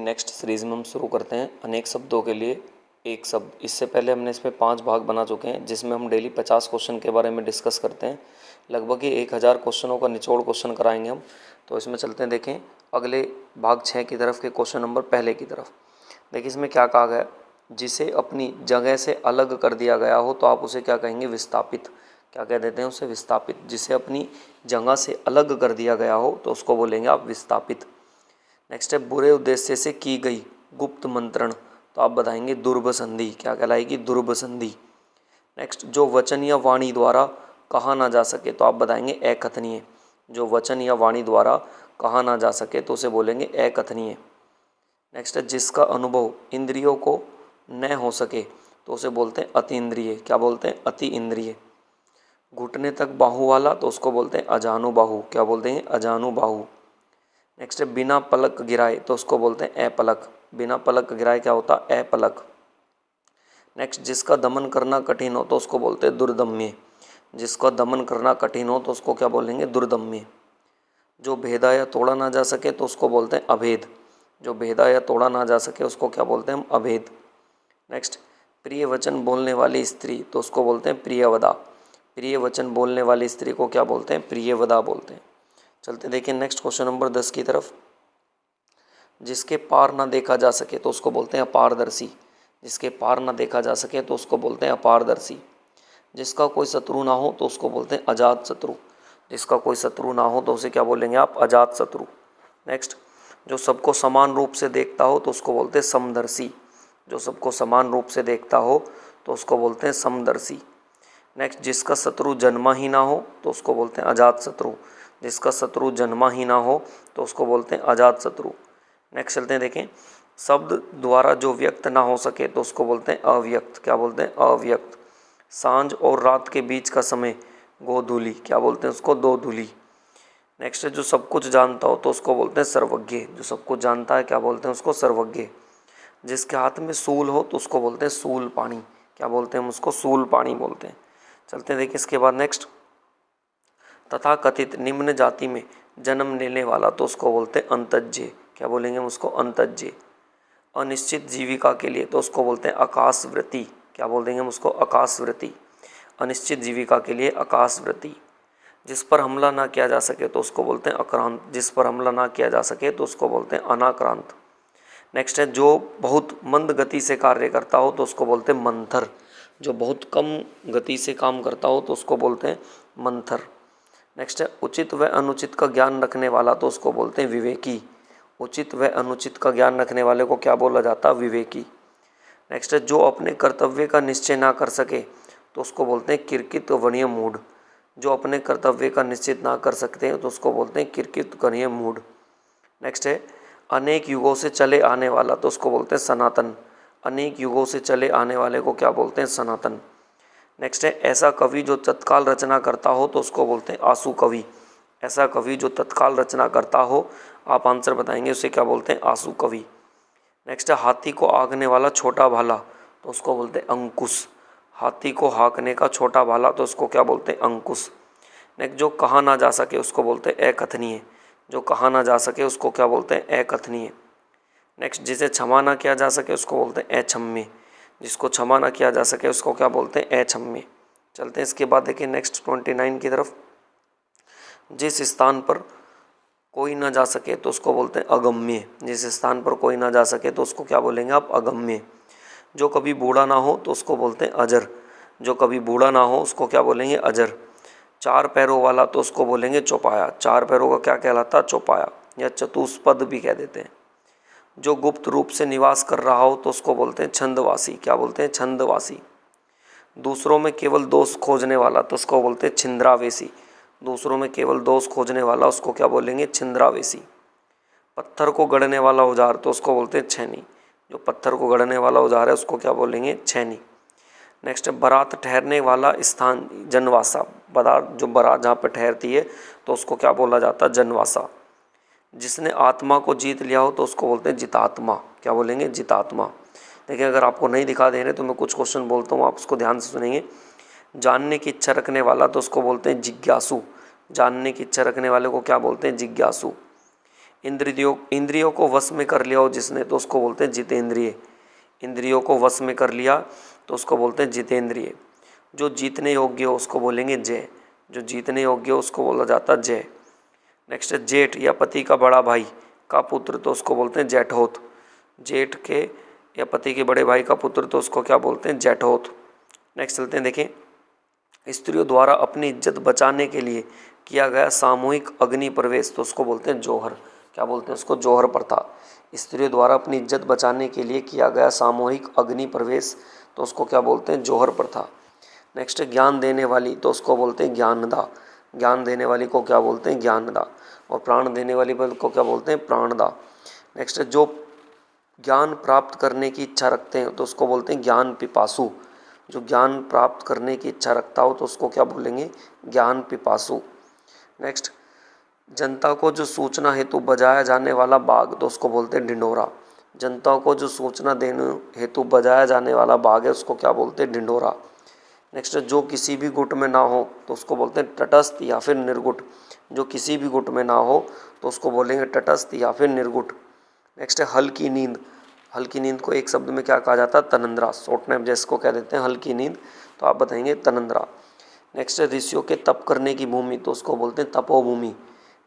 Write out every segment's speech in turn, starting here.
Next series में हम शुरू करते हैं अनेक शब्दों के लिए एक शब्द। इससे पहले हमने इसमें 5 भाग बना चुके हैं, जिसमें हम डेली 50 क्वेश्चन के बारे में डिस्कस करते हैं। लगभग ही 1000 क्वेश्चनों का निचोड़ क्वेश्चन कराएंगे हम। तो इसमें चलते हैं, देखें अगले भाग 6 की तरफ के क्वेश्चन नंबर पहले की तरफ। देखिए इसमें क्या कहा गया, जिसे अपनी जगह से अलग कर दिया गया हो तो आप उसे क्या कहेंगे, विस्थापित। क्या कह देते हैं उसे, विस्थापित। जिसे अपनी जगह से अलग कर दिया गया हो तो उसको बोलेंगे आप विस्थापित। नेक्स्ट है बुरे उद्देश्य से की गई गुप्त मंत्रण, तो आप बताएंगे दुर्भ संधि। क्या कहलाएगी, दुर्भ संधि। नेक्स्ट जो वचन या वाणी द्वारा कहा ना जा सके तो आप बताएंगे अकथनीय। जो वचन या वाणी द्वारा कहा ना जा सके तो उसे बोलेंगे अकथनीय। नेक्स्ट है जिसका अनुभव इंद्रियों को न हो सके तो उसे बोलते हैं अति इंद्रिय। क्या बोलते हैं, अति इंद्रिय। घुटने तक बाहु वाला तो उसको बोलते हैं अजानुबाहु। क्या बोलते हैं, अजानुबाहु। नेक्स्ट है बिना पलक गिराए तो उसको बोलते हैं अपलक। बिना पलक गिराए क्या होता है, अपलक। नेक्स्ट जिसका दमन करना कठिन हो तो उसको बोलते हैं दुर्दम्य। जिसका दमन करना कठिन हो तो उसको क्या बोलेंगे, दुर्दम्य। जो भेदा या तोड़ा ना जा सके तो उसको बोलते हैं अभेद। जो भेदा या तोड़ा ना जा सके उसको क्या बोलते हैं हम, अभेद। नेक्स्ट प्रिय वचन बोलने वाली स्त्री तो उसको बोलते हैं प्रियवदा। प्रिय वचन बोलने वाली स्त्री को क्या बोलते हैं, प्रियवदा बोलते हैं। चलते देखिए नेक्स्ट क्वेश्चन नंबर 10 की तरफ। जिसके पार ना देखा जा सके तो उसको बोलते हैं अपारदर्शी। जिसके पार ना देखा जा सके तो उसको बोलते हैं अपारदर्शी। जिसका कोई शत्रु ना हो तो उसको बोलते हैं अजात शत्रु। जिसका कोई शत्रु ना हो तो उसे क्या बोलेंगे आप, अजात शत्रु। नेक्स्ट जो सबको समान रूप से देखता हो तो उसको बोलते हैं समदर्शी। जो सबको समान रूप से देखता हो तो उसको बोलते हैं समदर्शी। नेक्स्ट जिसका शत्रु जन्मा ही ना हो तो उसको बोलते हैं अजात शत्रु। जिसका शत्रु जन्मा ही ना हो तो उसको बोलते हैं अजात शत्रु। नेक्स्ट चलते हैं, देखें शब्द द्वारा जो व्यक्त ना हो सके तो उसको बोलते हैं अव्यक्त। क्या बोलते हैं, अव्यक्त। सांझ और रात के बीच का समय गोधूली। क्या बोलते हैं उसको, दोधूली। नेक्स्ट है जो सब कुछ जानता हो तो उसको बोलते हैं सर्वज्ञ। जो सब कुछ जानता है क्या बोलते हैं उसको, सर्वज्ञ। जिसके हाथ में सूल हो तो उसको बोलते हैं सूल पाणी। क्या बोलते हैं हम उसको, सूल पाणी बोलते हैं। चलते हैं देखिए इसके बाद नेक्स्ट तथा कथित निम्न जाति में जन्म लेने वाला तो उसको बोलते हैं अंतज्य। क्या बोलेंगे हम उसको, अंतज्य। अनिश्चित जीविका के लिए तो उसको बोलते हैं आकाशवृत्ति। क्या बोल देंगे हम उसको, आकाशवृत्ति। अनिश्चित जीविका के लिए आकाशवृत्ति। जिस पर हमला ना किया जा सके तो उसको बोलते हैं अक्रांत। जिस पर हमला ना किया जा सके तो उसको बोलते हैं अनाक्रांत। नेक्स्ट है जो बहुत मंद गति से कार्य करता हो तो उसको बोलते हैं मंथर। जो बहुत कम गति से काम करता हो तो उसको बोलते हैं मंथर। नेक्स्ट है उचित व अनुचित का ज्ञान रखने वाला तो उसको बोलते हैं विवेकी। उचित व अनुचित का ज्ञान रखने वाले को क्या बोला जाता है, विवेकी। नेक्स्ट है जो अपने कर्तव्य का निश्चय ना कर सके तो उसको बोलते हैं किरकित वणीय मूढ़। जो अपने कर्तव्य का निश्चित ना कर सकते हैं तो उसको बोलते हैं किरकित वणीय मूढ़। नेक्स्ट है अनेक युगों से चले आने वाला तो उसको बोलते हैं सनातन। अनेक युगों से चले आने वाले को क्या बोलते हैं, सनातन। नेक्स्ट है ऐसा कवि जो तत्काल रचना करता हो तो उसको बोलते हैं आसु कवि। ऐसा कवि जो तत्काल रचना करता हो, आप आंसर बताएंगे उसे क्या बोलते हैं, आसु कवि। नेक्स्ट है हाथी को आंकने वाला छोटा भाला तो उसको बोलते हैं अंकुश। हाथी को हाँकने का छोटा भाला तो उसको क्या बोलते हैं, अंकुश। नेक्स्ट जो कहा ना जा सके उसको बोलते हैं अकथनीय। जो कहा ना जा सके उसको क्या बोलते हैं, अकथनीय। नेक्स्ट जिसे क्षमा ना किया जा सके उसको बोलते हैं अक्षम्य। जिसको क्षमा ना किया जा सके उसको क्या बोलते हैं, अक्षम्य। चलते हैं इसके बाद देखिए नेक्स्ट 29 की तरफ। जिस स्थान पर कोई ना जा सके तो उसको बोलते हैं अगम्य। जिस स्थान पर कोई ना जा सके तो उसको क्या बोलेंगे आप, अगम्य। जो कभी बूढ़ा ना हो तो उसको बोलते हैं अजर। जो कभी बूढ़ा ना हो उसको क्या बोलेंगे, अजर। 4 पैरों वाला तो उसको बोलेंगे चौपाया। 4 पैरों का क्या कहलाता, चौपाया, या चतुष्पद भी कह देते हैं। जो गुप्त रूप से निवास कर रहा हो तो उसको बोलते हैं छंदवासी। क्या बोलते हैं, छंदवासी। दूसरों में केवल दोष खोजने वाला तो उसको बोलते हैं छिंद्रावेशी। दूसरों में केवल दोष खोजने वाला उसको क्या बोलेंगे, छिंद्रावेशी। पत्थर को गढ़ने वाला औजार तो उसको बोलते हैं छेनी। जो पत्थर को गढ़ने वाला औजार है उसको क्या बोलेंगे, छेनी। नेक्स्ट है बारात ठहरने वाला स्थान जनवासा। बारात जो बारात जहाँ पर ठहरती है तो उसको क्या बोला जाता है, जनवासा। जिसने आत्मा को जीत लिया हो तो उसको बोलते हैं जितात्मा। क्या बोलेंगे, जितात्मा। देखिए अगर आपको नहीं दिखा दे रहे तो मैं कुछ क्वेश्चन बोलता हूँ, आप उसको ध्यान से सुनेंगे। जानने की इच्छा रखने वाला तो उसको बोलते हैं जिज्ञासु। जानने की इच्छा रखने वाले को क्या बोलते हैं, जिज्ञासु। इंद्रियों को वश में कर लिया हो जिसने तो उसको बोलते हैं जितेंद्रिय। इंद्रियों को वश में कर लिया तो उसको बोलते हैं जितेंद्रिय। जो जीतने योग्य हो उसको बोलेंगे जय। जो जीतने योग्य हो उसको बोला जाता है जय। नेक्स्ट है जेठ या पति का बड़ा भाई का पुत्र तो उसको बोलते हैं जेठोत। जेठ के या पति के बड़े भाई का पुत्र तो उसको क्या बोलते हैं जेठोत। नेक्स्ट चलते हैं, देखें स्त्रियों द्वारा अपनी इज्जत बचाने के लिए किया गया सामूहिक अग्नि प्रवेश तो उसको बोलते हैं जौहर। क्या बोलते हैं उसको? जौहर प्रथा। स्त्रियों द्वारा अपनी इज्जत बचाने के लिए किया गया सामूहिक अग्नि प्रवेश तो उसको क्या बोलते हैं? जौहर प्रथा। नेक्स्ट है ज्ञान देने वाली तो उसको बोलते हैं ज्ञानदा। ज्ञान देने वाली को क्या बोलते हैं? ज्ञानदा। और प्राण देने वाली को क्या बोलते हैं? प्राणदा। नेक्स्ट है जो ज्ञान प्राप्त करने की इच्छा रखते हैं तो उसको बोलते हैं ज्ञान पिपासु। जो ज्ञान प्राप्त करने की इच्छा रखता हो तो उसको क्या बोलेंगे? ज्ञान पिपासु। नेक्स्ट, जनता को जो सूचना हेतु बजाया जाने वाला बाग तो उसको बोलते हैं ढिंढोरा। जनता को जो सूचना देने हेतु बजाया जाने वाला बाग है उसको क्या बोलते हैं? ढिंढोरा। नेक्स्ट, जो किसी भी गुट में ना हो तो उसको बोलते हैं तटस्थ या फिर निर्गुट। जो किसी भी गुट में ना हो तो उसको बोलेंगे तटस्थ या फिर निर्गुट। नेक्स्ट है हल्की नींद। हल्की नींद को एक शब्द में क्या कहा जाता है? तनंद्रा। शॉर्ट नैप जिसको कह देते हैं हल्की नींद तो आप बताएंगे तनंद्रा। नेक्स्ट है ऋषियों के तप करने की भूमि तो उसको बोलते हैं तपोभूमि।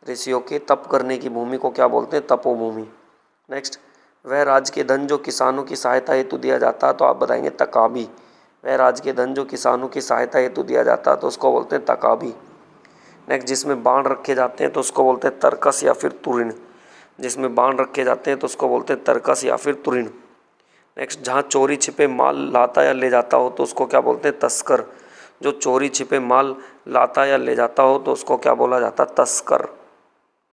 ऋषियों के तप करने की भूमि को क्या बोलते हैं? तपोभूमि। नेक्स्ट, वह राज्य के धन जो किसानों की सहायता हेतु दिया जाता है तो आप बताएंगे तकाबी। वह राज्य के धन जो किसानों की सहायता हेतु दिया जाता है तो उसको बोलते हैं तकाबी। नेक्स्ट, जिसमें बाण रखे जाते हैं तो उसको बोलते हैं तरकस या फिर तुरिण। जिसमें बाण रखे जाते हैं तो उसको बोलते हैं तरकस या फिर तुरिण। नेक्स्ट, जहाँ चोरी छिपे माल लाता या ले जाता हो तो उसको क्या बोलते हैं? तस्कर। जो चोरी छिपे माल लाता या ले जाता हो तो उसको क्या बोला जाता है? तस्कर।